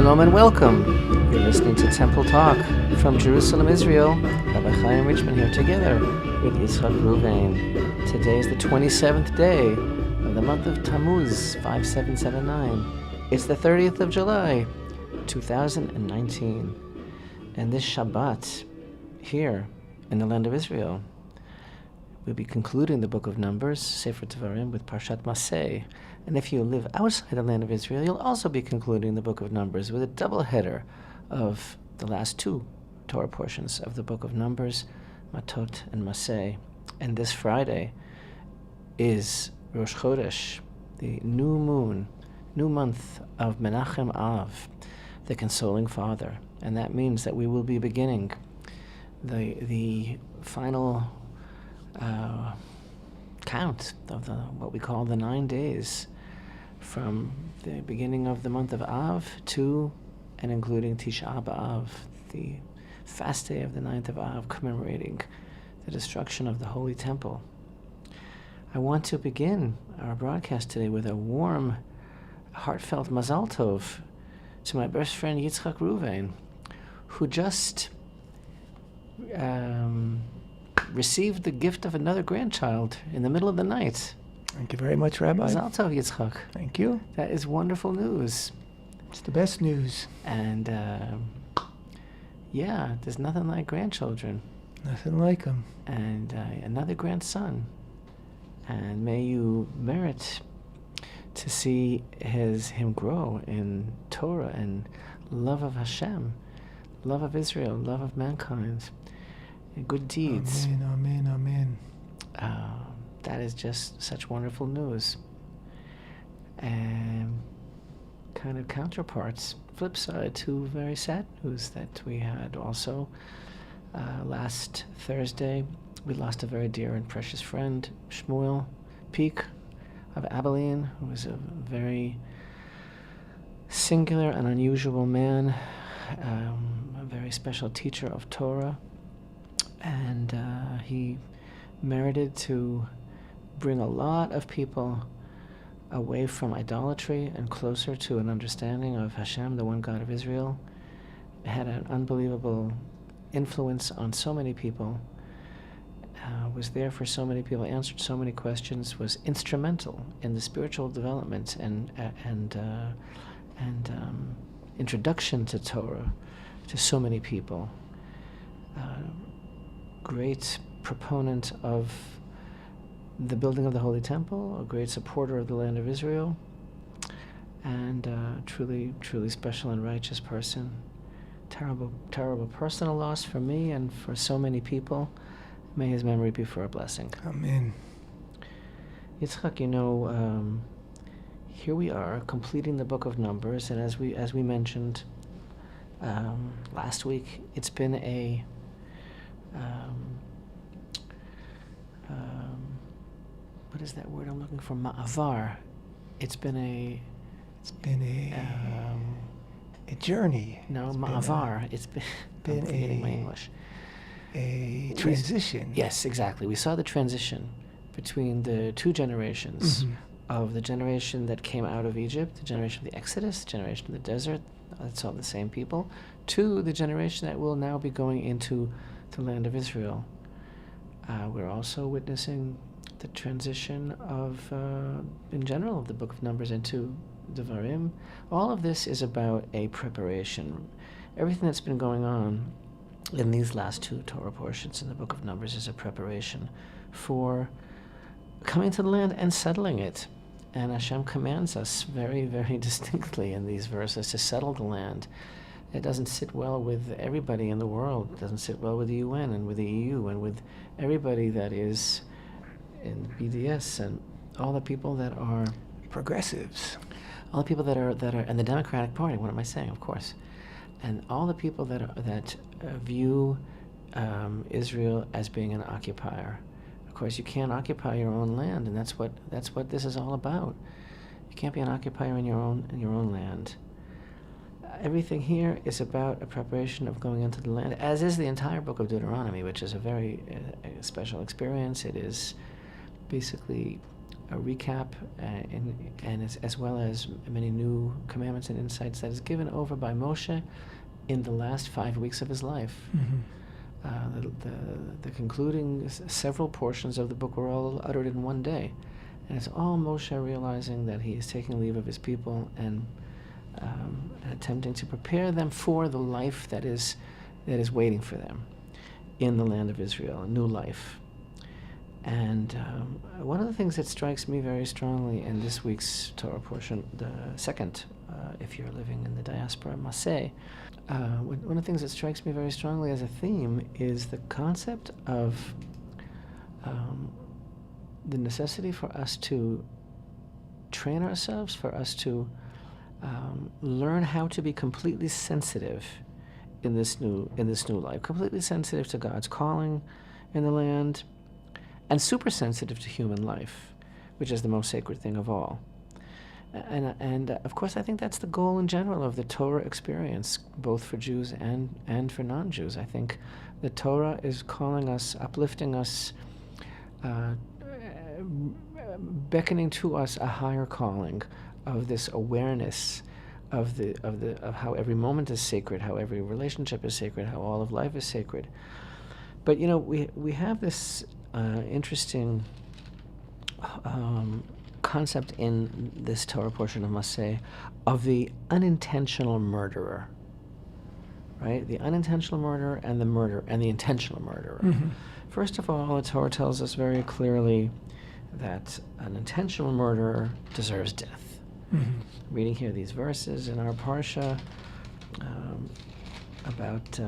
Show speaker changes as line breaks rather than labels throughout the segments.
Shalom and welcome. You're listening to Temple Talk from Jerusalem, Israel. Rabbi Chaim and Richman here together with Yitzchak Reuven. Today is the 27th day of the month of Tammuz, 5779. It's the 30th of July, 2019. And this Shabbat, here in the land of Israel, we'll be concluding the book of Numbers, Sefer Devarim, with Parshat Masay. And if you live outside the land of Israel, you'll also be concluding the book of Numbers with a double header of the last two Torah portions of the book of Numbers, Matot and Masay. And this Friday is Rosh Chodesh, the new moon, new month of Menachem Av, the Consoling Father. And that means that we will be beginning the final count of what we call the 9 days from the beginning of the month of Av to and including Tisha B'Av, the fast day of the 9th of Av, commemorating the destruction of the Holy Temple. I want to begin our broadcast today with a warm, heartfelt Mazal Tov to my best friend Yitzchak Reuven, who just received the gift of another grandchild in the middle of the night.
Thank you very much, Rabbi.
Mazal Tov, Yitzchak.
Thank you.
That is wonderful news.
It's the best news.
And, there's nothing like grandchildren.
Nothing like them.
And another grandson. And may you merit to see him grow in Torah and love of Hashem, love of Israel, love of mankind, and good deeds.
Amen, amen,
amen. That is just such wonderful news. And kind of counterparts, flip side to very sad news that we had also. Last Thursday, we lost a very dear and precious friend, Shmuel Peak of Abilene, who was a very singular and unusual man, a very special teacher of Torah, and he merited to bring a lot of people away from idolatry and closer to an understanding of Hashem, the one God of Israel. Had an unbelievable influence on so many people, was there for so many people, answered so many questions, was instrumental in the spiritual development and introduction to Torah to so many people. Great proponent of the building of the Holy Temple, a great supporter of the land of Israel, and truly special and righteous person. Terrible personal loss for me and for so many people. May his memory be for a blessing.
Amen.
Yitzchak, here we are completing the book of Numbers, and as we mentioned last week, it's been a what is that word I'm looking for? Ma'avar. It's been a
journey.
No, ma'avar. It's been I'm forgetting my English.
A transition.
Yes, exactly. We saw the transition between the two generations of the generation that came out of Egypt, the generation of the Exodus, the generation of the desert, that's all the same people, to the generation that will now be going into the land of Israel. We're also witnessing the transition of, in general, of the book of Numbers into Devarim. All of this is about a preparation. Everything that's been going on in these last two Torah portions in the book of Numbers is a preparation for coming to the land and settling it. And Hashem commands us very, very distinctly in these verses to settle the land. It doesn't sit well with everybody in the world. It doesn't sit well with the UN and with the EU and with everybody that is in BDS and all the people that are
progressives,
all the people that are and the Democratic Party. What am I saying? Of course, and all the people that view Israel as being an occupier. Of course, you can't occupy your own land, and that's what this is all about. You can't be an occupier in your own land. Everything here is about a preparation of going into the land, as is the entire book of Deuteronomy, which is a very special experience. It is basically a recap and as well as many new commandments and insights that is given over by Moshe in the last 5 weeks of his life. The concluding several portions of the book were all uttered in one day. And it's all Moshe realizing that he is taking leave of his people and attempting to prepare them for the life that is waiting for them in the land of Israel, a new life. And one of the things that strikes me very strongly in this week's Torah portion, the second, if you're living in the Diaspora, Masay, one of the things that strikes me very strongly as a theme is the concept of the necessity for us to train ourselves, for us to learn how to be completely sensitive in this new life, completely sensitive to God's calling in the land, and super sensitive to human life, which is the most sacred thing of all. And of course, I think that's the goal in general of the Torah experience, both for Jews and for non-Jews. I think the Torah is calling us, uplifting us, beckoning to us a higher calling of this awareness of how every moment is sacred, how every relationship is sacred, how all of life is sacred. But we have this interesting concept in this Torah portion of Masay of the unintentional murderer, right? The unintentional murderer and the intentional murderer.
Mm-hmm.
First of all, the Torah tells us very clearly that an intentional murderer deserves death.
Mm-hmm.
Reading here these verses in our parsha about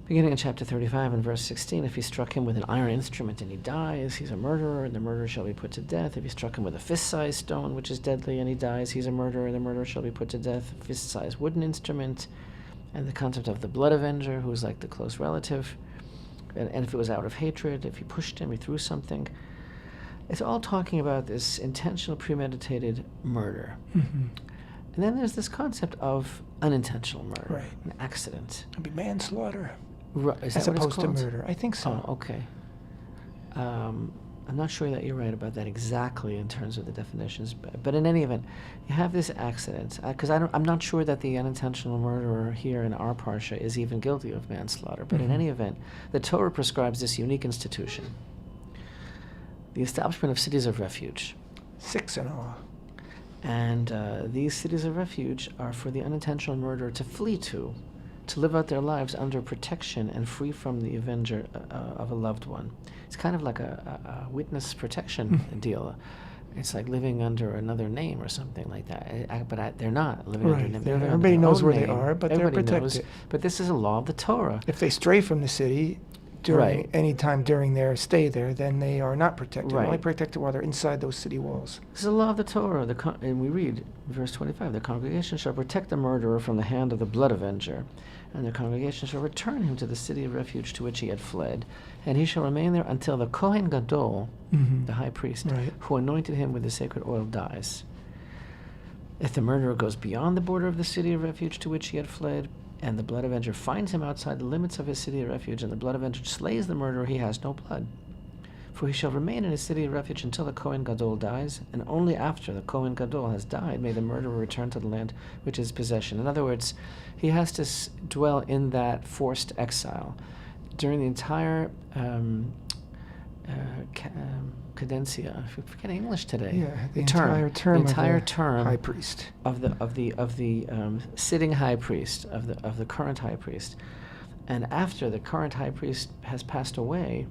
beginning in chapter 35 and verse 16, if he struck him with an iron instrument and he dies, he's a murderer, and the murderer shall be put to death. If he struck him with a fist-sized stone, which is deadly, and he dies, he's a murderer, and the murderer shall be put to death. Fist-sized wooden instrument, and the concept of the blood avenger, who is like the close relative, and if it was out of hatred, if he pushed him, he threw something. It's all talking about this intentional, premeditated murder.
Mm-hmm.
And then there's this concept of unintentional murder,
Right.
an accident.
It'd be manslaughter.
Right. Is
As
that what it's
opposed to
called?
murder. I think so.
Oh, okay. I'm not sure that you're right about that exactly in terms of the definitions, but in any event, you have this accident. Because I'm not sure that the unintentional murderer here in our parsha is even guilty of manslaughter. But in any event, the Torah prescribes this unique institution: the establishment of cities of refuge.
6 in all.
And these cities of refuge are for the unintentional murderer to flee to live out their lives under protection and free from the avenger of a loved one. It's kind of like a witness protection deal. It's like living under another name or something like that. But they're not living under a name. They're living under
Everybody
their
knows
own
where they
name.
are, but
Everybody
they're
knows.
protected.
But this is a law of the Torah.
If they stray from the city during
Right.
any time during their stay there, then they are not protected.
Right.
They're only protected while they're inside those city walls.
This is a law of the Torah. And we read, verse 25, the congregation shall protect the murderer from the hand of the blood avenger, and the congregation shall return him to the city of refuge to which he had fled, and he shall remain there until the Kohen Gadol, the high priest,
Right.
who anointed him with the sacred oil, dies. If the murderer goes beyond the border of the city of refuge to which he had fled, and the blood avenger finds him outside the limits of his city of refuge, and the blood avenger slays the murderer, he has no blood. For he shall remain in his city of refuge until the Kohen Gadol dies, and only after the Kohen Gadol has died may the murderer return to the land which is possession. In other words, he has to dwell in that forced exile during the entire cadencia. I forget English today.
Yeah, the entire term
The entire
of the
term
high priest.
of the sitting high priest, of the current high priest. And after the current high priest has passed away,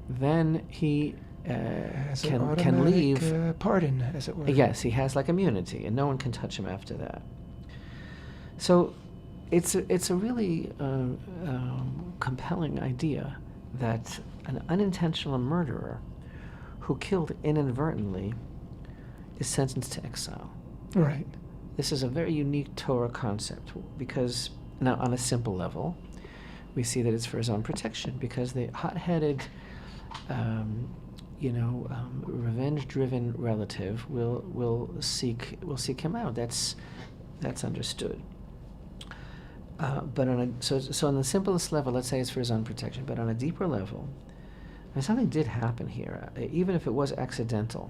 then he
Has an
can
automatic,
leave.
pardon, as it were.
Yes, he has like immunity, and no one can touch him after that. So it's a really compelling idea that an unintentional murderer who killed inadvertently is sentenced to exile.
Right.
This is a very unique Torah concept because, now on a simple level, we see that it's for his own protection, because the hot-headed, revenge-driven relative will seek him out. That's understood. But on the simplest level, let's say it's for his own protection. But on a deeper level, And something did happen here, even if it was accidental.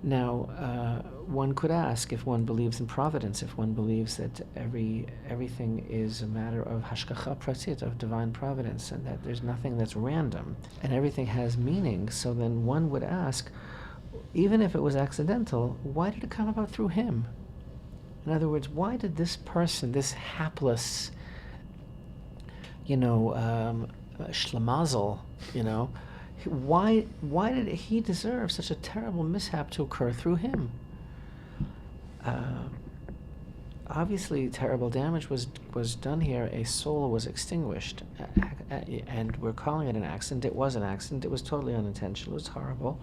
Now, one could ask, if one believes in providence, if one believes that everything is a matter of hashgacha pratit, of divine providence, and that there's nothing that's random, and everything has meaning, so then one would ask, even if it was accidental, why did it come about through him? In other words, why did this person, this hapless, schlemazel, why did he deserve such a terrible mishap to occur through him? Obviously, terrible damage was done here. A soul was extinguished, and we're calling it an accident. It was an accident. It was totally unintentional. It was horrible.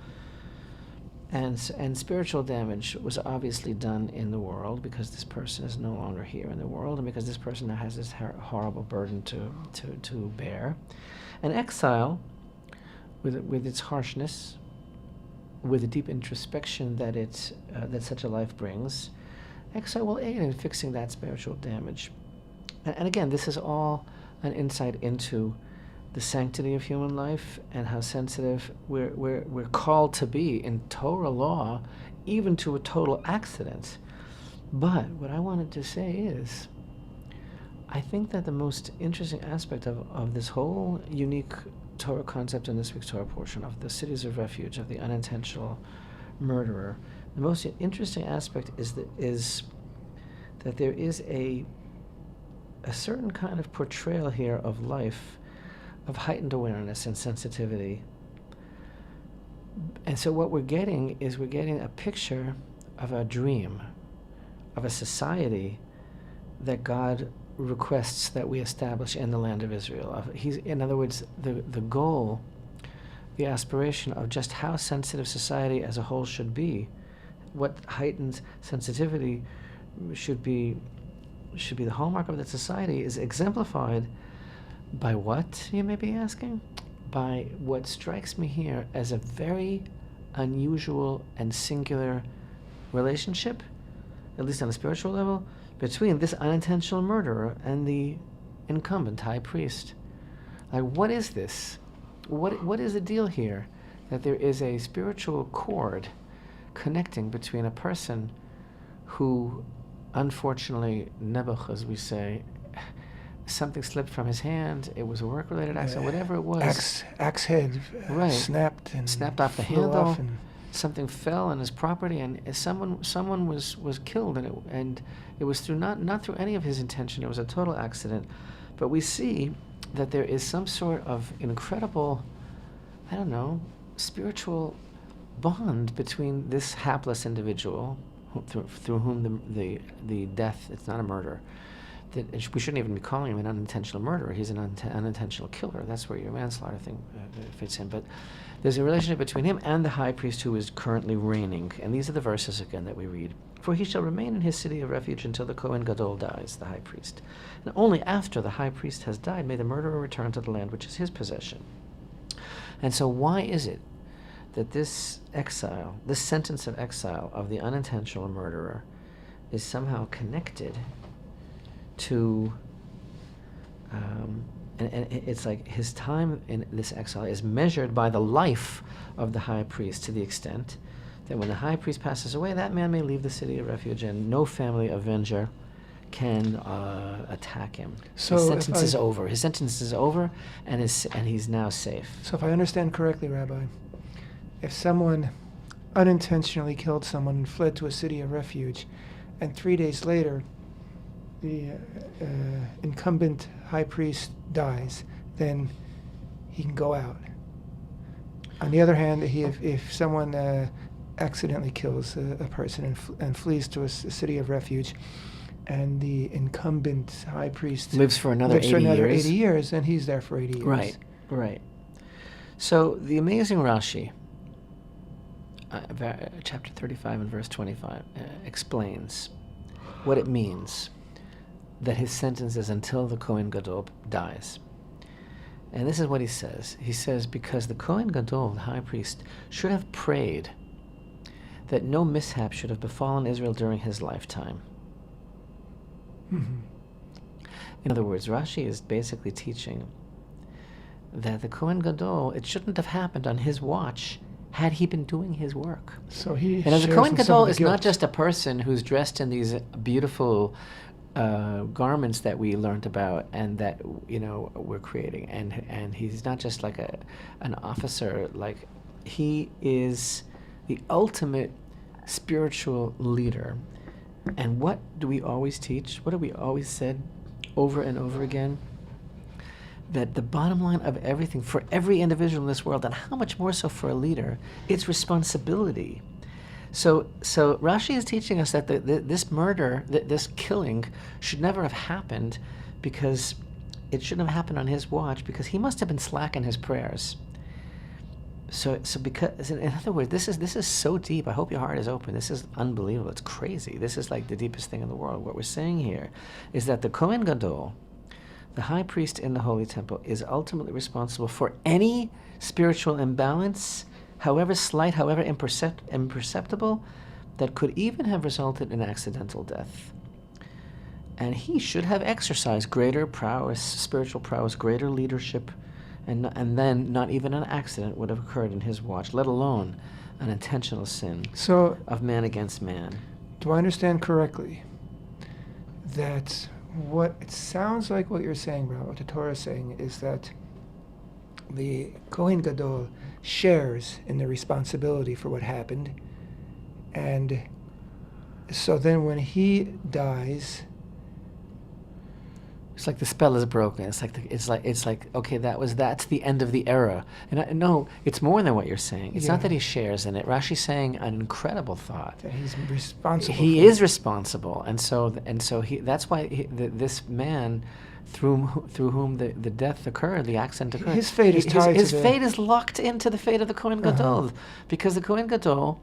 And spiritual damage was obviously done in the world, because this person is no longer here in the world, and because this person now has this horrible burden to bear. And exile, with its harshness, with the deep introspection that such a life brings, exile will aid in fixing that spiritual damage. And again, this is all an insight into the sanctity of human life and how sensitive we're called to be in Torah law, even to a total accident. But what I wanted to say is, I think that the most interesting aspect of this whole unique Torah concept in this week's Torah portion of the cities of refuge, of the unintentional murderer, the most interesting aspect is that there is a certain kind of portrayal here of life, of heightened awareness and sensitivity. And so what we're getting a picture of a dream, of a society that God requests that we establish in the land of Israel. In other words, the goal, the aspiration of just how sensitive society as a whole should be, what heightened sensitivity should be the hallmark of that society, is exemplified by what, you may be asking? By what strikes me here as a very unusual and singular relationship, at least on a spiritual level, between this unintentional murderer and the incumbent high priest. Like, what is this? What is the deal here? That there is a spiritual cord connecting between a person who, unfortunately, nebuch, as we say, something slipped from his hand, it was a work-related accident, whatever it was.
Axe head
right.
snapped
off the
flew
handle.
off, and
something fell on his property, and someone was killed, and it was through not through any of his intention. It was a total accident. But we see that there is some sort of incredible, spiritual bond between this hapless individual, through whom the death, it's not a murder, that we shouldn't even be calling him an unintentional murderer. He's an unintentional killer. That's where your manslaughter thing fits in. But there's a relationship between him and the high priest who is currently reigning. And these are the verses again that we read. For he shall remain in his city of refuge until the Kohen Gadol dies, the high priest. And only after the high priest has died may the murderer return to the land which is his possession. And so why is it that this exile, this sentence of exile of the unintentional murderer, is somehow connected to, and it's like his time in this exile is measured by the life of the high priest, to the extent that when the high priest passes away, that man may leave the city of refuge, and no family avenger can attack him.
So
his sentence is over. His sentence is over, and he's now safe.
So if I understand correctly, Rabbi, if someone unintentionally killed someone and fled to a city of refuge, and 3 days later the incumbent high priest dies, then he can go out. On the other hand, if someone accidentally kills a person and flees to a city of refuge, and the incumbent high priest
lives for another 80
years, and he's there for 80 years.
Right. So the amazing Rashi, chapter 35 and verse 25, explains what it means that his sentence is until the Kohen Gadol dies. And this is what he says. He says, because the Kohen Gadol, the high priest, should have prayed that no mishap should have befallen Israel during his lifetime.
Mm-hmm.
In other words, Rashi is basically teaching that the Kohen Gadol, it shouldn't have happened on his watch had he been doing his work.
So he
And as a
shares
Kohen
in some
Gadol
of the
is not
guilt.
just a person who's dressed in these beautiful garments that we learned about and that we're creating, and he's not just like an officer. Like, he is the ultimate spiritual leader. And what do we always teach? What have we always said over and over again? That the bottom line of everything for every individual in this world, and how much more so for a leader, it's responsibility. So Rashi is teaching us that this murder, this killing, should never have happened, because it shouldn't have happened on his watch, because he must have been slack in his prayers. So because, in other words, this is so deep. I hope your heart is open. This is unbelievable. It's crazy. This is like the deepest thing in the world. What we're saying here is that the Kohen Gadol, the high priest in the Holy Temple, is ultimately responsible for any spiritual imbalance, however slight, however imperceptible, that could even have resulted in accidental death. And he should have exercised greater prowess, spiritual prowess, greater leadership, and then not even an accident would have occurred in his watch, let alone an intentional sin of man against man.
Do I understand correctly that what it sounds like what you're saying, Rabbi, what the Torah is saying, is that the Kohen Gadol shares in the responsibility for what happened, and so then when he dies,
it's like the spell is broken. It's like okay, that's the end of the era. And no, it's more than what you're saying. It's not that he shares in it. Rashi's saying an incredible thought.
That he's responsible.
He is responsible, and so he. That's why this man, through whom the death occurred, the accident occurred.
His fate is tied.
His fate is locked into the fate of the Kohen Gadol, because the Kohen Gadol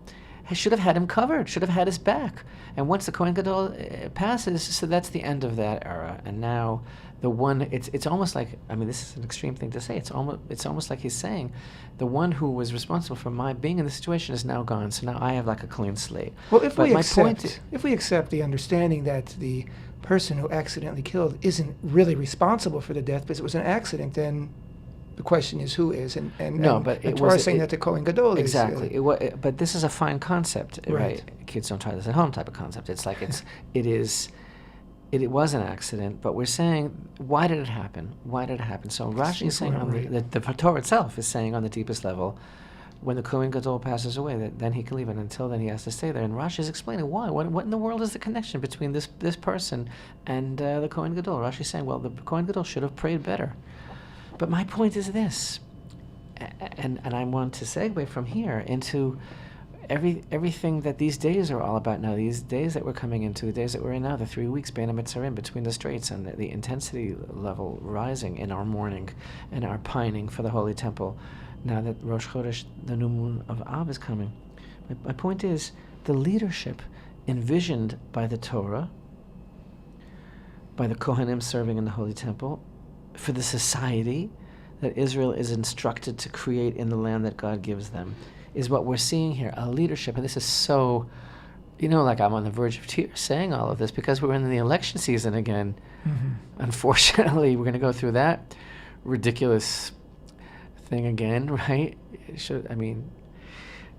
should have had him covered, should have had his back. And once the Kohen Gadol passes, so that's the end of that era. And now the one, it's almost like, I mean, this is an extreme thing to say, it's almost like he's saying, the one who was responsible for my being in the situation is now gone, so now I have like a clean slate.
Well, if we accept the understanding that the person who accidentally killed isn't really responsible for the death because it was an accident, then the question is who is, and Torah is saying that the Kohen Gadol is.
Exactly. But this is a fine concept, right? Kids don't try this at home type of concept. It's like it was an accident, but we're saying, why did it happen? Why did it happen? So Rashi is saying, the Torah itself is saying on the deepest level, when the Kohen Gadol passes away, then he can leave, and until then he has to stay there. And Rashi is explaining why. What in the world is the connection between this person and the Kohen Gadol? Rashi is saying, well, the Kohen Gadol should have prayed better. But my point is this, and I want to segue from here into everything that these days are all about now, these days that we're coming into, the days that we're in now, the 3 weeks, Bein HaMitzarim, between the straits, and the intensity level rising in our mourning and our pining for the Holy Temple, now that Rosh Chodesh, the new moon of Av, is coming. My point is, the leadership envisioned by the Torah, by the Kohanim serving in the Holy Temple, for the society that Israel is instructed to create in the land that God gives them, is what we're seeing here, a leadership. And this is so, like I'm on the verge of tears saying all of this, because we're in the election season again. Mm-hmm. Unfortunately, we're going to go through that ridiculous thing again, right? We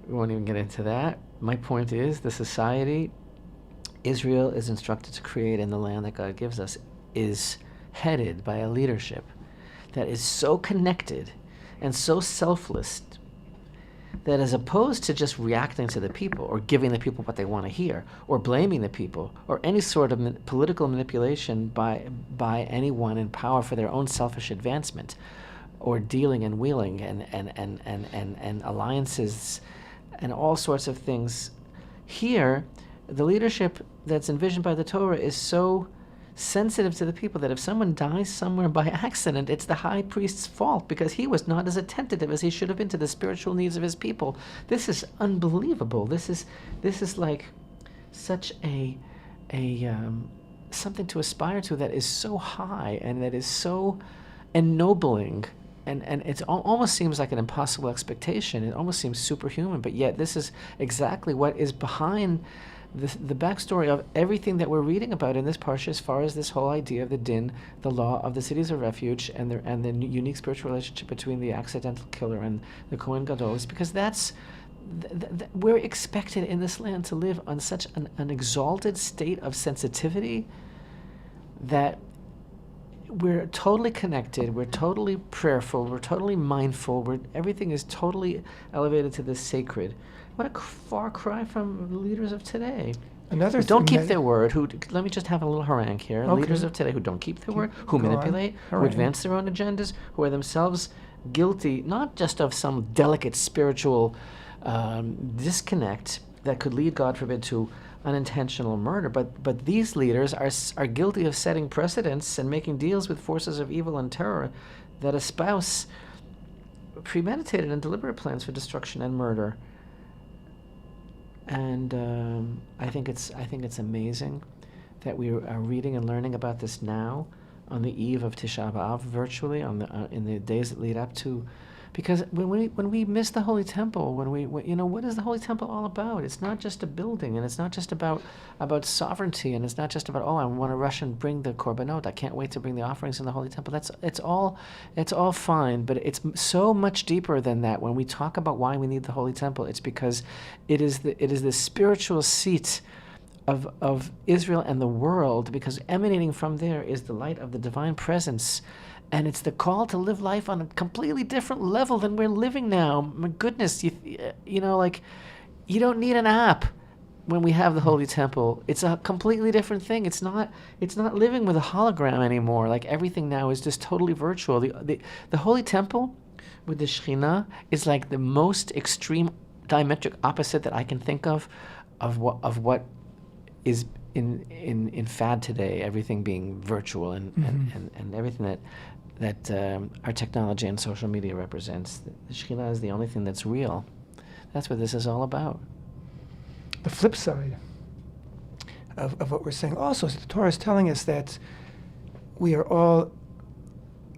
won't even get into that. My point is, the society Israel is instructed to create in the land that God gives us is headed by a leadership that is so connected and so selfless that, as opposed to just reacting to the people or giving the people what they want to hear or blaming the people or any sort of political manipulation by anyone in power for their own selfish advancement, or dealing and wheeling and alliances and all sorts of things, here the leadership that's envisioned by the Torah is so sensitive to the people that if someone dies somewhere by accident, it's the high priest's fault, because he was not as attentive as he should have been to the spiritual needs of his people. This is unbelievable. This is like such a something to aspire to, that is so high and that is so ennobling, and it almost seems like an impossible expectation. It almost seems superhuman, but yet this is exactly what is behind the backstory of everything that we're reading about in this parsha, as far as this whole idea of the din, the law of the cities of refuge, and the unique spiritual relationship between the accidental killer and the Kohen Gadol, is because that's we're expected in this land to live on such an exalted state of sensitivity that we're totally connected, we're totally prayerful, we're totally mindful, everything is totally elevated to the sacred. What a far cry from the leaders of today.
Another
Who don't
thing
keep their word, let me just have a little harangue here.
Okay.
Leaders of today who don't keep their word, who
Go on.
manipulate, who
Harangue.
advance their own agendas, who are themselves guilty, not just of some delicate spiritual disconnect that could lead, God forbid, to unintentional murder, but these leaders are guilty of setting precedents and making deals with forces of evil and terror that espouse premeditated and deliberate plans for destruction and murder. And I think it's amazing that we are reading and learning about this now, on the eve of Tisha B'Av, virtually in the days that lead up to. Because when we miss the Holy Temple, what is the Holy Temple all about? It's not just a building, and it's not just about sovereignty, and it's not just about, I want to rush and bring the korbanot. I can't wait to bring the offerings in the Holy Temple. It's all fine, but it's so much deeper than that. When we talk about why we need the Holy Temple, it's because it is the spiritual seat of Israel and the world, because emanating from there is the light of the divine presence. And it's the call to live life on a completely different level than we're living now. My goodness, you don't need an app when we have the Holy Temple. It's a completely different thing. It's not living with a hologram anymore. Like, everything now is just totally virtual. The Holy Temple with the Shekhinah is like the most extreme diametric opposite that I can think of what is in fad today. Everything being virtual and everything that our technology and social media represents. The Shekhinah is the only thing that's real. That's what this is all about.
The flip side of what we're saying also is the Torah is telling us that we are all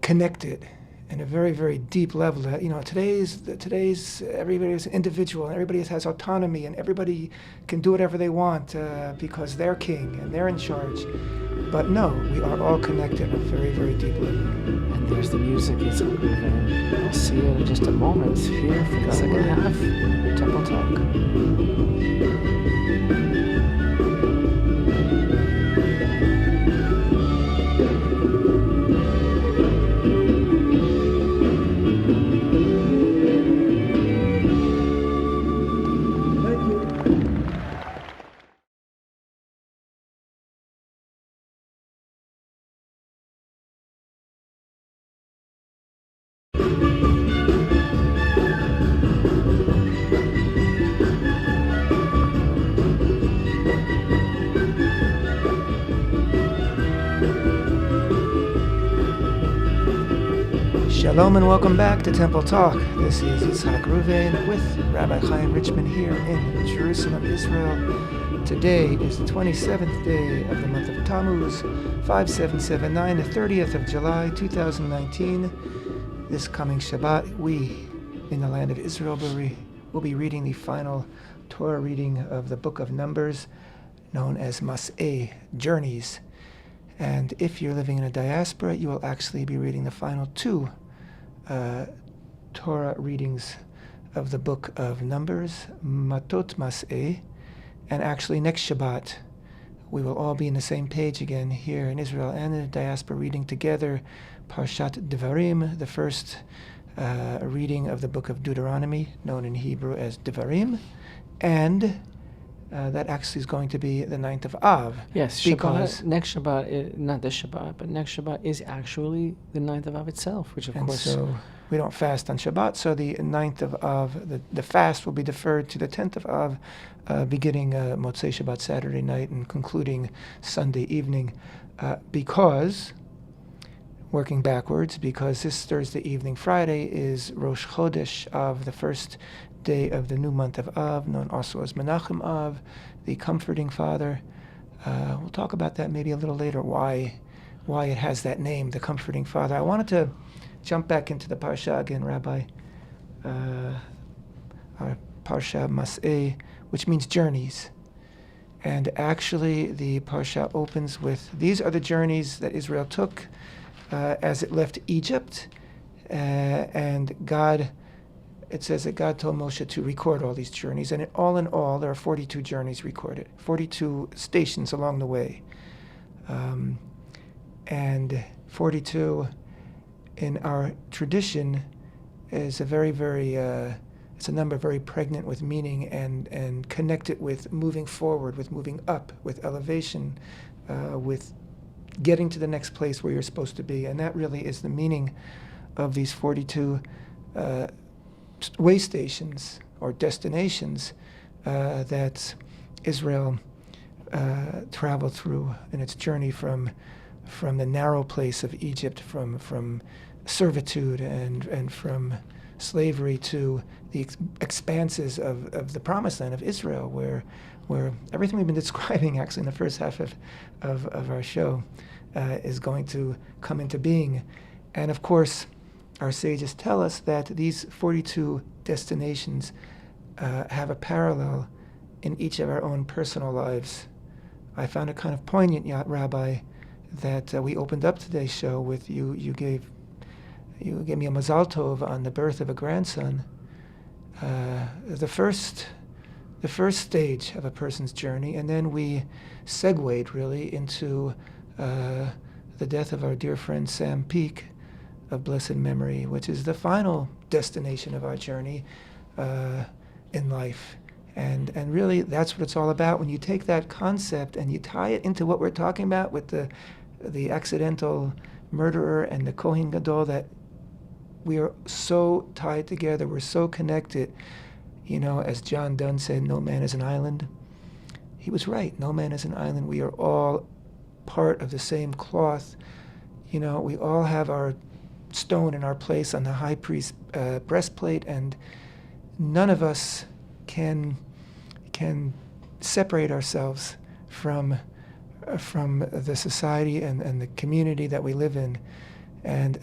connected in a very, very deep level. That, today's everybody is individual, and everybody has autonomy, and everybody can do whatever they want because they're king and they're in charge. But no, we are all connected on a very, very deep level.
And there's the music, Yitzchak, Reuven. I'll see you in just a moment here for the second half of Temple Talk.
Shalom and welcome back to Temple Talk. This is Yitzchak Reuven with Rabbi Chaim Richman here in Jerusalem, Israel. Today is the 27th day of the month of Tammuz, 5779, the 30th of July, 2019. This coming Shabbat, we in the land of Israel will be reading the final Torah reading of the book of Numbers, known as Masay, Journeys. And if you're living in a diaspora, you will actually be reading the final two Torah readings of the book of Numbers, Matot Masay, and actually next Shabbat we will all be in the same page again here in Israel and in the diaspora, reading together Parshat Devarim, the first reading of the book of Deuteronomy, known in Hebrew as Devarim, and that actually is going to be the 9th of Av.
Yes,
because
next Shabbat, not this Shabbat, but next Shabbat is actually the 9th of Av itself, which of course...
So we don't fast on Shabbat, so the 9th of Av, the fast will be deferred to the 10th of Av, beginning Motzei Shabbat Saturday night and concluding Sunday evening, because, working backwards, because this Thursday evening, Friday, is Rosh Chodesh Av, the first day of the new month of Av, known also as Menachem Av, the comforting Father. We'll talk about that maybe a little later, why it has that name, the comforting Father. I wanted to jump back into the Parsha again, Rabbi. Our Parsha Masay, which means journeys. And actually, the Parsha opens with, these are the journeys that Israel took as it left Egypt. And God, it says that God told Moshe to record all these journeys. And all in all, there are 42 journeys recorded, 42 stations along the way. And 42 in our tradition is a very, very, it's a number very pregnant with meaning and connected with moving forward, with moving up, with elevation, with getting to the next place where you're supposed to be. And that really is the meaning of these 42 way stations or destinations that Israel traveled through in its journey from the narrow place of Egypt, from servitude and from slavery to the expanses of the promised land of Israel, where everything we've been describing actually in the first half of our show is going to come into being. And of course, our sages tell us that these 42 destinations have a parallel in each of our own personal lives. I found it kind of poignant, Rabbi, that we opened up today's show with you gave me a mazal tov on the birth of a grandson. The first stage of a person's journey, and then we segued really into the death of our dear friend Sam Peake of blessed memory, which is the final destination of our journey in life. And really, that's what it's all about. When you take that concept and you tie it into what we're talking about with the accidental murderer and the Kohen Gadol, that we are so tied together, we're so connected. You know, as John Donne said, no man is an island. He was right, no man is an island. We are all part of the same cloth. You know, we all have our stone in our place on the high priest's breastplate, and none of us can separate ourselves from the society and the community that we live in. And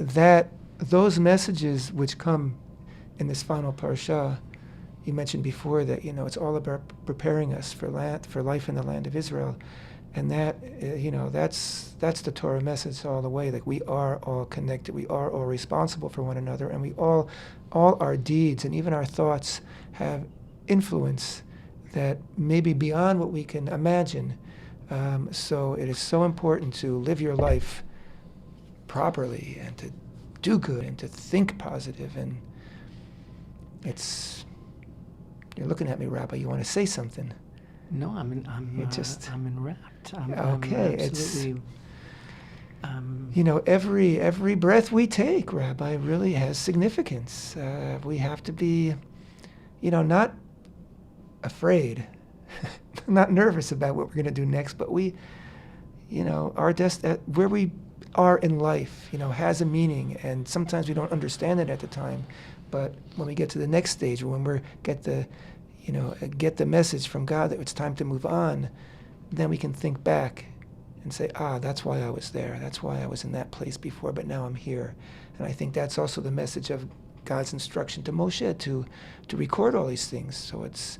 those messages which come in this final parsha, you mentioned before that, you know, it's all about preparing us for life in the land of Israel. And that, that's the Torah message all the way, that we are all connected, we are all responsible for one another, and we all our deeds and even our thoughts have influence that may be beyond what we can imagine. So it is so important to live your life properly and to do good and to think positive. And you're looking at me, Rabbi. You want to say something?
No, I'm enwrapped.
Okay,
absolutely,
every breath we take, Rabbi, really has significance. We have to be, not afraid, not nervous about what we're going to do next, but we, where we are in life, has a meaning, and sometimes we don't understand it at the time, but when we get to the next stage, when we get the message from God that it's time to move on, then we can think back and say, that's why I was there. That's why I was in that place before, but now I'm here. And I think that's also the message of God's instruction to Moshe to record all these things. So it's,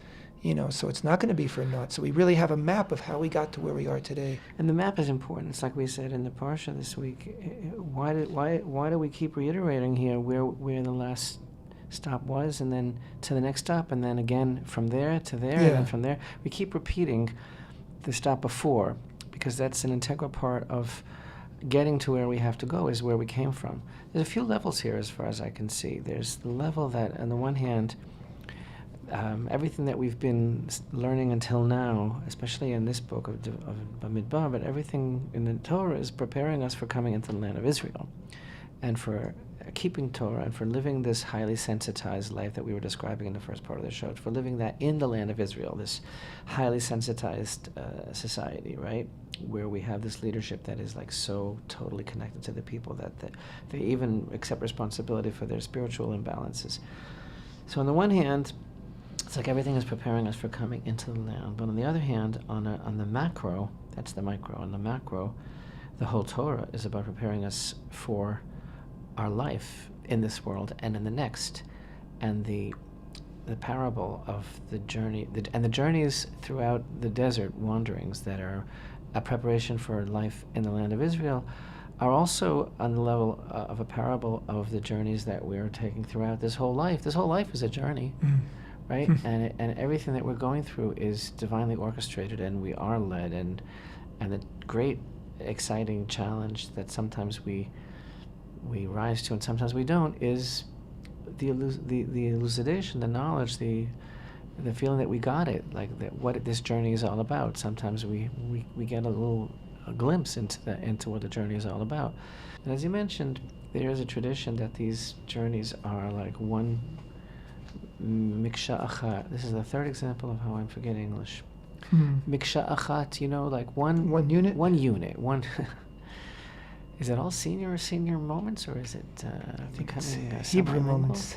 so it's not going to be for naught. So we really have a map of how we got to where we are today.
And the map is important. It's like we said in the parsha this week. Why do we keep reiterating here where the last stop was, and then to the next stop, and then again from there to there, and then from there? We keep repeating the stop before, because that's an integral part of getting to where we have to go, is where we came from. There's a few levels here as far as I can see. There's the level that, on the one hand, everything that we've been learning until now, especially in this book of Bamidbar, but everything in the Torah is preparing us for coming into the land of Israel, and for keeping Torah, and for living this highly sensitized life that we were describing in the first part of the show, for living that in the land of Israel, this highly sensitized society, right, where we have this leadership that is like so totally connected to the people that they even accept responsibility for their spiritual imbalances. So on the one hand, it's like everything is preparing us for coming into the land, but on the other hand, on the macro, that's the micro, on the macro, the whole Torah is about preparing us for our life in this world and in the next. And the the parable of the journey, and the journeys throughout the desert wanderings that are a preparation for life in the land of Israel, are also on the level of a parable of the journeys that we're taking throughout this whole life. This whole life is a journey, right? And everything that we're going through is divinely orchestrated, and we are led, and the great, exciting challenge that sometimes we rise to and sometimes we don't is the elucidation, the knowledge, the feeling that we got it, like that what this journey is all about. Sometimes we get a glimpse into what the journey is all about. And as you mentioned, there is a tradition that these journeys are like one miksha achat. This is the third example of how I'm forgetting English. Miksha achat, like one
unit.
One unit. One. Is it all senior moments, or is it becoming
Hebrew moments?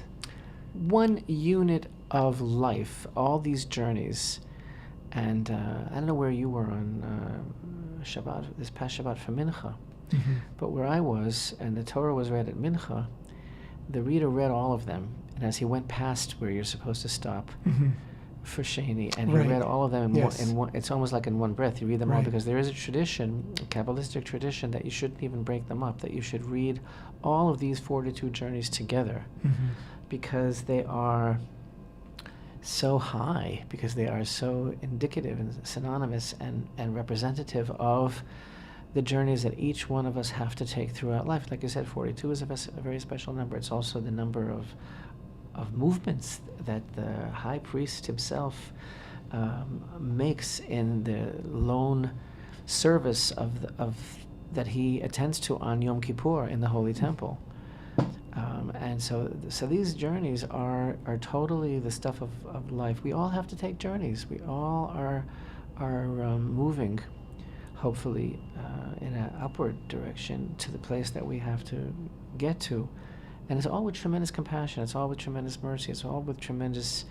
One unit of life, all these journeys. And I don't know where you were on Shabbat, this past Shabbat for Mincha, but where I was, and the Torah was read at Mincha, the reader read all of them, and as he went past where you're supposed to stop for Sheni, and he read all of them in one, it's almost like in one breath. You read them all, because there is a tradition, a Kabbalistic tradition, that you shouldn't even break them up, that you should read all of these 42 journeys together, because they are so high, because they are so indicative and synonymous and representative of the journeys that each one of us have to take throughout life. Like you said, 42 is a very special number. It's also the number of movements that the high priest himself makes in the lone service of that he attends to on Yom Kippur in the Holy Temple. And so these journeys are totally the stuff of life. We all have to take journeys. We all are moving, hopefully, in an upward direction to the place that we have to get to. And it's all with tremendous compassion. It's all with tremendous mercy. It's all with tremendous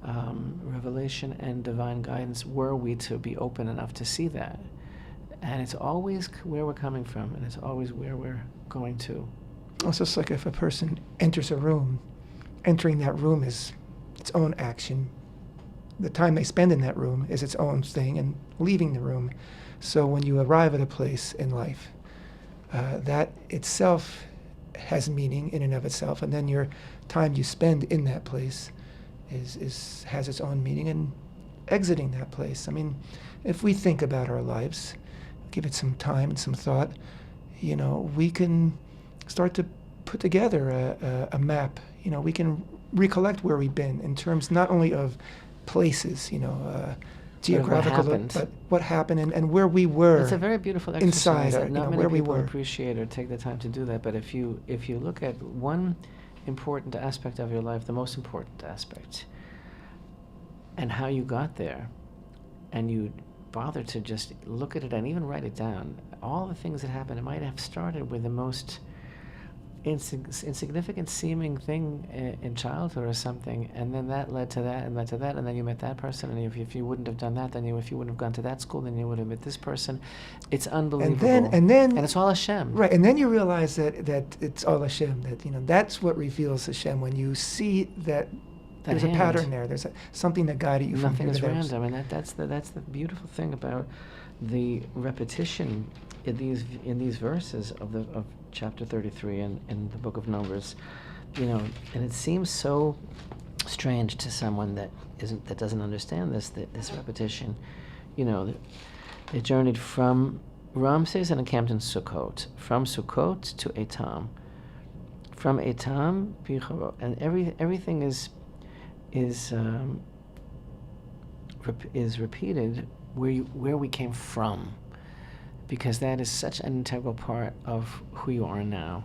revelation and divine guidance, were we to be open enough to see that. And it's always where we're coming from, and it's always where we're going to.
Also, it's like if a person enters a room, entering that room is its own action. The time they spend in that room is its own thing, and leaving the room. So when you arrive at a place in life, that itself has meaning in and of itself, and then your time you spend in that place has its own meaning, and exiting that place. I mean, if we think about our lives, give it some time and some thought, we can start to put together a map. We can recollect where we've been in terms not only of places, geographical, but what happened and where we were.
It's a very beautiful exercise.
Inside,
not many
where we
people
were.
appreciate or take the time to do that. But if you look at one important aspect of your life, the most important aspect, and how you got there, and you bother to just look at it and even write it down, all the things that happened, it might have started with the most insignificant seeming thing in childhood or something, and then that led to that, and and then you met that person, and if you wouldn't have done that, then if you wouldn't have gone to that school, then you would have met this person. It's unbelievable.
And then
it's all Hashem.
Right, and then you realize that it's all Hashem, that that's what reveals Hashem, when you see that there's a pattern there, there's something that guided you.
Nothing is
from here.
random, and that's the beautiful thing about the repetition in these verses of chapter 33 in the book of Numbers, and it seems so strange to someone that doesn't understand this repetition. They journeyed from Ramses and encamped in Sukkot, from Sukkot to Etam, from Etam Bicharot, and everything is repeated where we came from, because that is such an integral part of who you are now.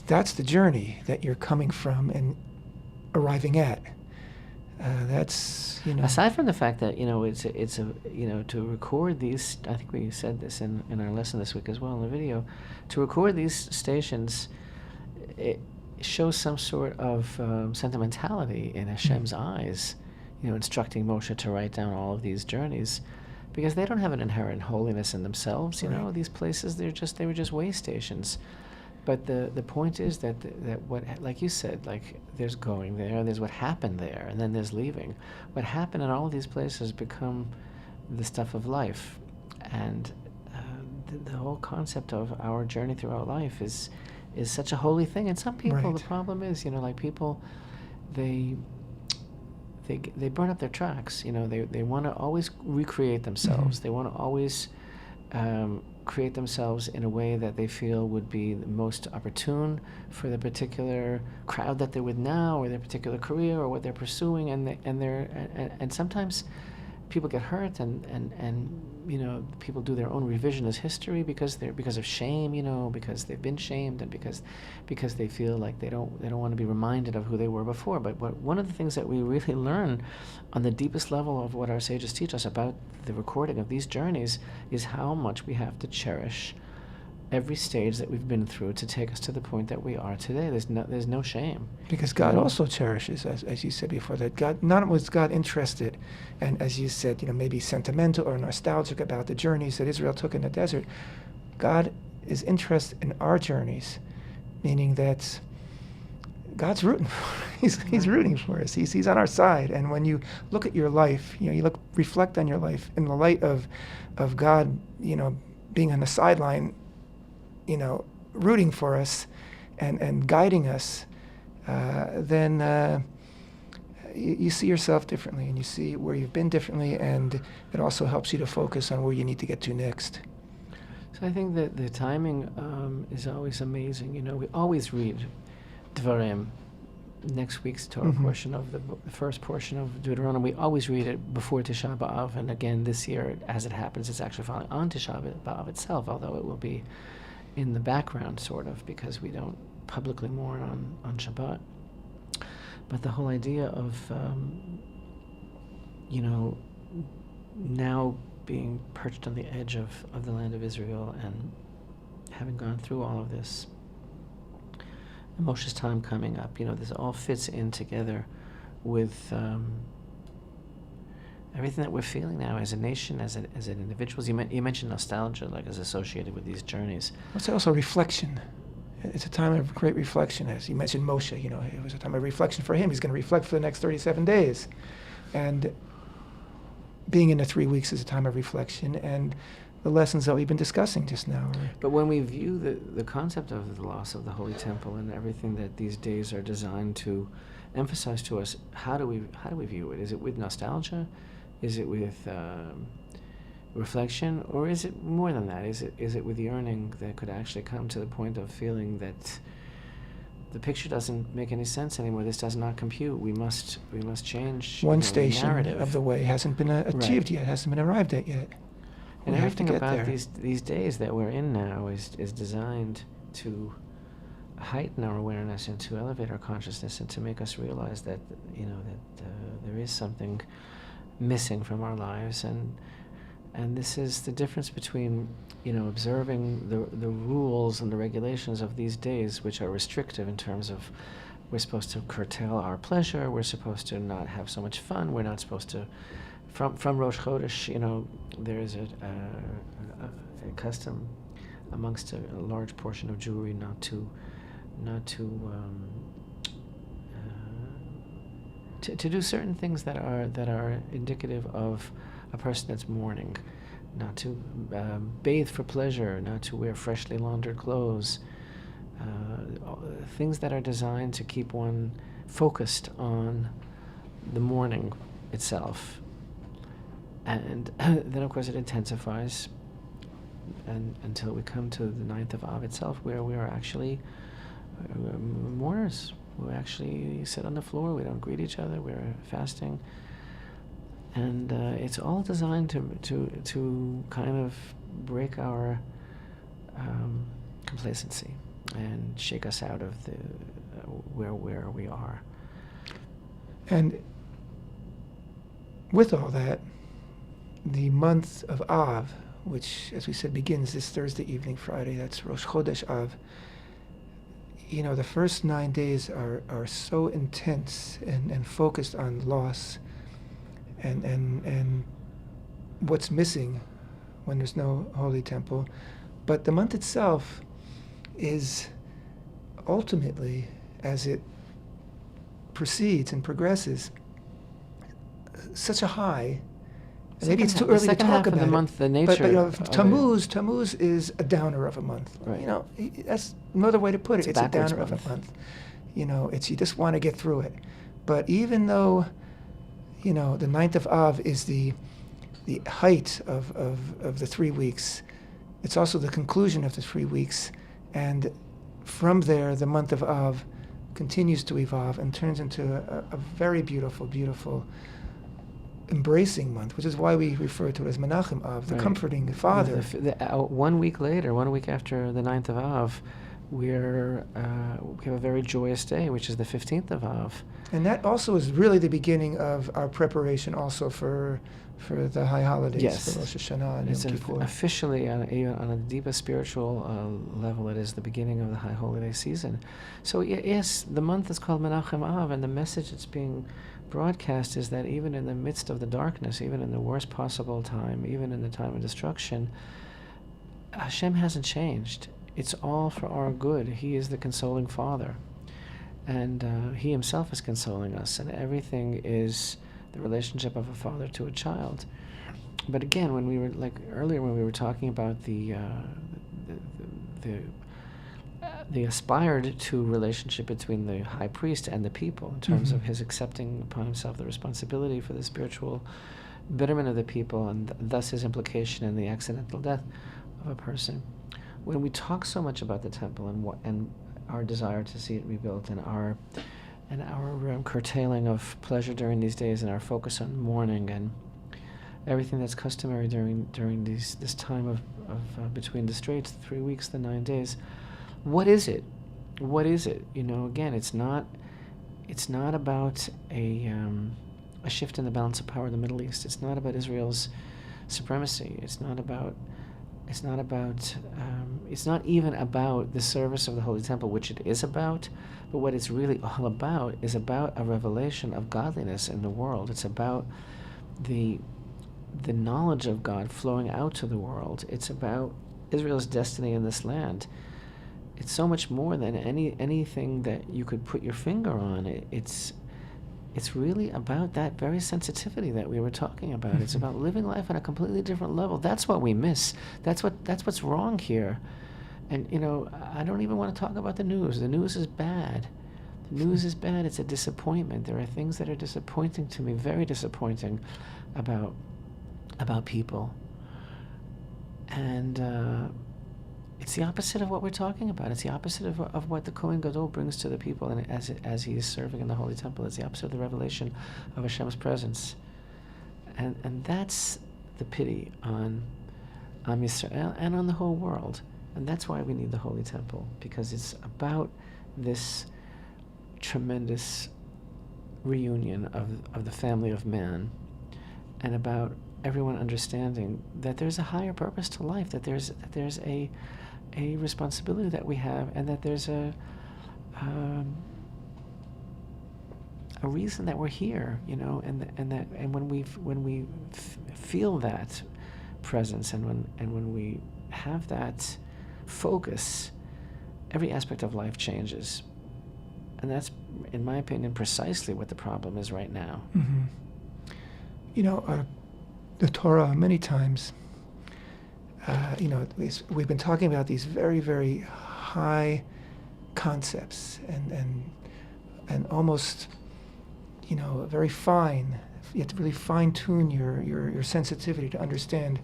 That's the journey that you're coming from and arriving at. That's
Aside from the fact that it's to record these. I think we said this in our lesson this week as well in the video. To record these stations, it shows some sort of sentimentality in Hashem's eyes. Instructing Moshe to write down all of these journeys, because they don't have an inherent holiness in themselves.
Right.
These places, they were just way stations. But the point is that what, like you said, like there's going there, there's what happened there, and then there's leaving. What happened in all of these places become the stuff of life, and the whole concept of our journey throughout life is such a holy thing. And some people,
Right.
the problem is, like people, they burn up their tracks. They want to always recreate themselves.
Mhm.
They want to always create themselves in a way that they feel would be the most opportune for the particular crowd that they're with now, or their particular career, or what they're pursuing, and sometimes people get hurt, and people do their own revisionist history because of shame, because they've been shamed, and because they feel like they don't want to be reminded of who they were before. But one of the things that we really learn on the deepest level of what our sages teach us about the recording of these journeys is how much we have to cherish every stage that we've been through to take us to the point that we are today. There's no shame.
Because God also cherishes, as you said before, that God, not only was God interested, and as you said, maybe sentimental or nostalgic about the journeys that Israel took in the desert, God is interested in our journeys, meaning that God's rooting for us. He's rooting for us. He's on our side. And when you look at your life, you reflect on your life in the light of God, being on the sideline, rooting for us and guiding us, then you see yourself differently, and you see where you've been differently, and it also helps you to focus on where you need to get to next.
So I think that the timing is always amazing. We always read Dvarim, next week's Torah portion of the first portion of Deuteronomy. We always read it before Tisha B'Av, and again this year, as it happens, it's actually falling on Tisha B'Av itself, although it will be in the background, sort of, because we don't publicly mourn on Shabbat. But the whole idea of, now being perched on the edge of the land of Israel and having gone through all of this, and Moshe's time coming up, this all fits in together with everything that we're feeling now as a nation, as individuals. You mentioned nostalgia, like as associated with these journeys.
It's also reflection. It's a time of great reflection. As you mentioned Moshe, it was a time of reflection for him. He's going to reflect for the next 37 days. And being in the 3 weeks is a time of reflection, and the lessons that we've been discussing just now.
But when we view the concept of the loss of the Holy Temple and everything that these days are designed to emphasize to us, how do we view it? Is it with nostalgia? Is it with reflection, or is it more than that? Is it with yearning that could actually come to the point of feeling that the picture doesn't make any sense anymore? This does not compute. We must change.
One
the
station
narrative
of the way hasn't been achieved yet, hasn't been arrived at yet.
And
we have to
everything
get
about
there.
these days that we're in now is designed to heighten our awareness and to elevate our consciousness and to make us realize that there is something missing from our lives, and this is the difference between observing the rules and the regulations of these days, which are restrictive in terms of we're supposed to curtail our pleasure, we're supposed to not have so much fun, we're not supposed to from Rosh Chodesh, there is a custom amongst a large portion of Jewry not to do certain things that are indicative of a person that's mourning, not to bathe for pleasure, not to wear freshly laundered clothes, things that are designed to keep one focused on the mourning itself. And then, of course, it intensifies until we come to the 9th of Av itself, where we are actually mourners. We actually sit on the floor. We don't greet each other. We're fasting, and it's all designed to kind of break our complacency and shake us out of the where we are.
And with all that, the month of Av, which, as we said, begins this Thursday evening, Friday, that's Rosh Chodesh Av, the first 9 days are so intense and focused on loss and what's missing when there's no Holy Temple. But the month itself is ultimately, as it proceeds and progresses, such a high. And maybe it's too early to talk about
the
it.
month, the nature.
But you know,
of
Tammuz is a downer of a month.
Right.
You know, that's another way to put it.
It's a
It's a
backwards
downer
month.
of a month. You know, it's you just want to get through it. But even though, you know, the 9th of Av is the height of the 3 weeks, it's also the conclusion of the 3 weeks, and from there, the month of Av continues to evolve and turns into a very beautiful, beautiful, embracing month, which is why we refer to it as Menachem Av, the
Right.
comforting Father.
1 week later, 1 week after the 9th of Av, we have a very joyous day, which is the 15th of Av.
And that also is really the beginning of our preparation also for the high holidays,
Yes.
for Rosh Hashanah and
It's
Yom Kippur.
officially, even on a deeper spiritual level, it is the beginning of the high holiday season. So yes, the month is called Menachem Av, and the message that's being broadcast is that even in the midst of the darkness, even in the worst possible time, even in the time of destruction, Hashem hasn't changed. It's all for our good. He is the consoling Father, and He Himself is consoling us, and everything is the relationship of a father to a child. But again, when we were earlier, when we were talking about the aspired to relationship between the high priest and the people, in terms of his accepting upon himself the responsibility for the spiritual betterment of the people, and thus his implication in the accidental death of a person. When we talk so much about the temple and our desire to see it rebuilt, and our curtailing of pleasure during these days, and our focus on mourning and everything that's customary during this time of between the straits, 3 weeks, the 9 days, what is it? What is it? You know, again, it's not about a shift in the balance of power in the Middle East. It's not about Israel's supremacy. It's not even about the service of the Holy Temple, which it is about, but what it's really all about is about a revelation of godliness in the world. It's about the knowledge of God flowing out to the world. It's about Israel's destiny in this land. It's so much more than anything that you could put your finger on. It's really about that very sensitivity that we were talking about. It's about living life on a completely different level. That's what we miss. That's what's wrong here. And, you know, I don't even want to talk about the news. The news is bad. The news is bad. It's a disappointment. There are things that are disappointing to me, very disappointing, about people. And it's the opposite of what we're talking about. It's the opposite of what the Kohen Gadol brings to the people, and as he is serving in the Holy Temple. It's the opposite of the revelation of Hashem's presence. And that's the pity on Am Yisrael and on the whole world. And that's why we need the Holy Temple, because it's about this tremendous reunion of the family of man, and about everyone understanding that there's a higher purpose to life, that there's a responsibility that we have, and that there's a reason that we're here, you know, and when we feel that presence, and when we have that focus, every aspect of life changes. And that's, in my opinion, precisely what the problem is right now.
Mm-hmm. You know, the Torah many times, you know, we've been talking about these very, very high concepts and almost, you know, very fine. You have to really fine-tune your sensitivity to understand,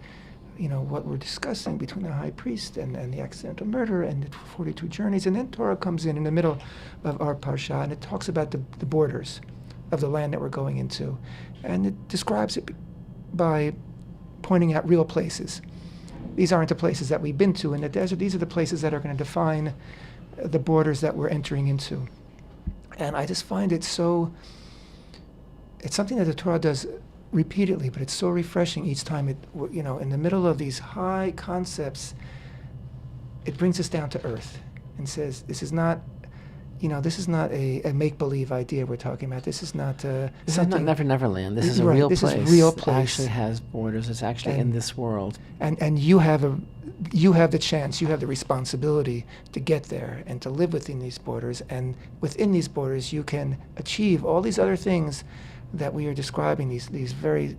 you know, what we're discussing between the high priest and the accidental murder and the 42 journeys. And then Torah comes in the middle of our parsha, and it talks about the borders of the land that we're going into. And it describes it by pointing out real places. These aren't the places that we've been to in the desert. These are the places that are going to define the borders that we're entering into. And I just find it so, it's something that the Torah does repeatedly, but it's so refreshing each time. It, you know, in the middle of these high concepts, it brings us down to earth and says, this is not this is not a make-believe idea we're talking about. This is not
This is
something.
not Neverland. This is a
Right,
real
this
place.
is real
It
place.
actually has borders. It's actually in
And-
this world.
And you have the chance, you have the responsibility to get there and to live within these borders. And within these borders, you can achieve all these other things that we are describing, these very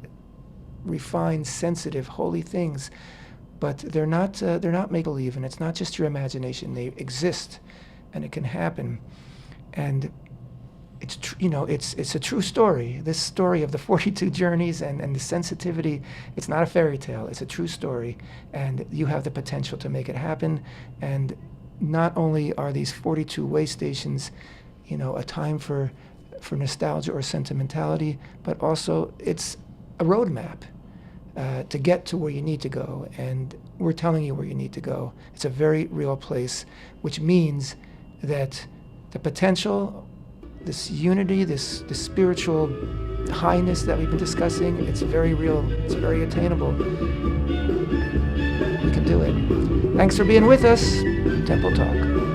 refined, sensitive, holy things. But they're not make-believe, and it's not just your imagination. They exist, and it can happen. And it's a true story. This story of the 42 journeys and the sensitivity, it's not a fairy tale. It's a true story, and you have the potential to make it happen. And not only are these 42 way stations, a time for nostalgia or sentimentality, but also it's a roadmap to get to where you need to go. And we're telling you where you need to go. It's a very real place, which means that the potential, this unity, this spiritual highness that we've been discussing, it's very real, it's very attainable. We can do it. Thanks for being with us. Temple Talk.